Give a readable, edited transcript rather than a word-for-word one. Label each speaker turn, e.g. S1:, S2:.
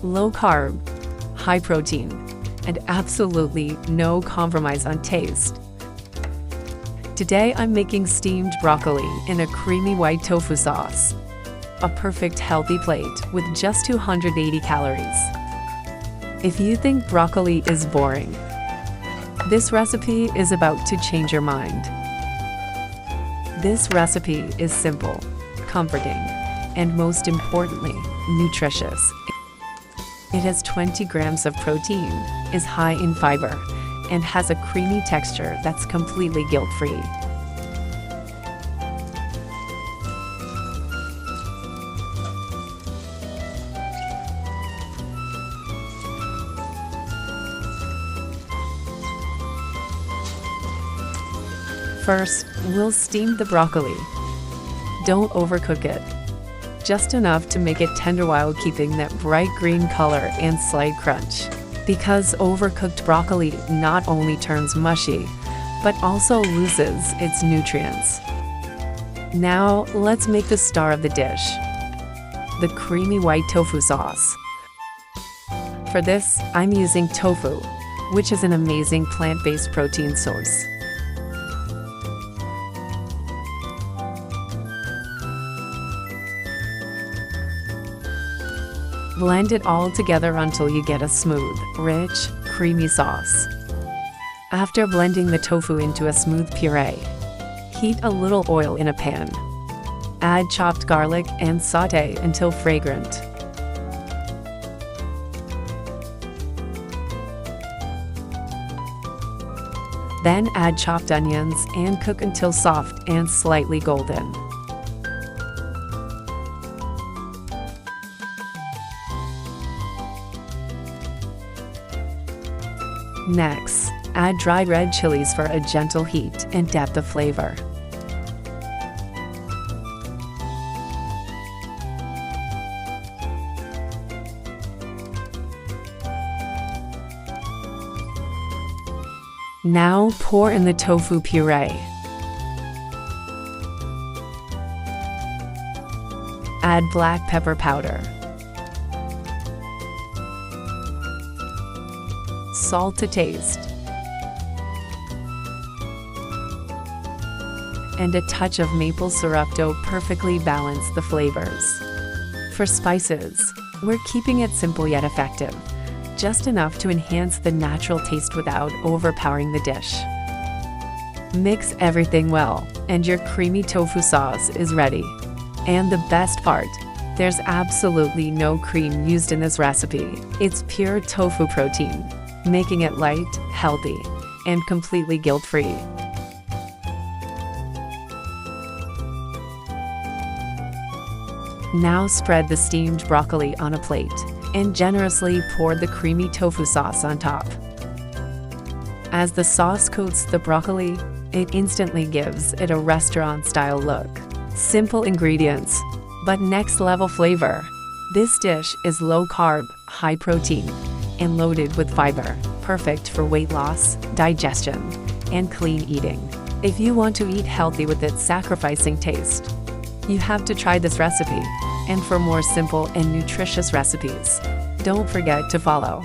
S1: low carb, high protein, and absolutely no compromise on taste. Today I'm making steamed broccoli in a creamy white tofu sauce. A perfect healthy plate with just 280 calories. If you think broccoli is boring, this recipe is about to change your mind. This recipe is simple, comforting, and most importantly, nutritious. It has 20 grams of protein, is high in fiber, and has a creamy texture that's completely guilt-free. First, we'll steam the broccoli. Don't overcook it. Just enough to make it tender while keeping that bright green color and slight crunch. Because overcooked broccoli not only turns mushy, but also loses its nutrients. Now, let's make the star of the dish, the creamy white tofu sauce. For this, I'm using tofu, which is an amazing plant-based protein source. Blend it all together until you get a smooth, rich, creamy sauce. After blending the tofu into a smooth puree, heat a little oil in a pan. Add chopped garlic and sauté until fragrant. Then add chopped onions and cook until soft and slightly golden. Next, add dried red chilies for a gentle heat and depth of flavor. Now pour in the tofu puree. Add black pepper powder, salt to taste, and a touch of maple syrup to perfectly balance the flavors. For spices, we're keeping it simple yet effective, just enough to enhance the natural taste without overpowering the dish. Mix everything well, and your creamy tofu sauce is ready. And the best part, there's absolutely no cream used in this recipe. It's pure tofu protein, making it light, healthy, and completely guilt-free. Now spread the steamed broccoli on a plate and generously pour the creamy tofu sauce on top. As the sauce coats the broccoli, it instantly gives it a restaurant-style look. Simple ingredients, but next-level flavor. This dish is low-carb, high-protein, and loaded with fiber, perfect for weight loss, digestion, and clean eating. If you want to eat healthy without sacrificing taste, you have to try this recipe. And for more simple and nutritious recipes, don't forget to follow.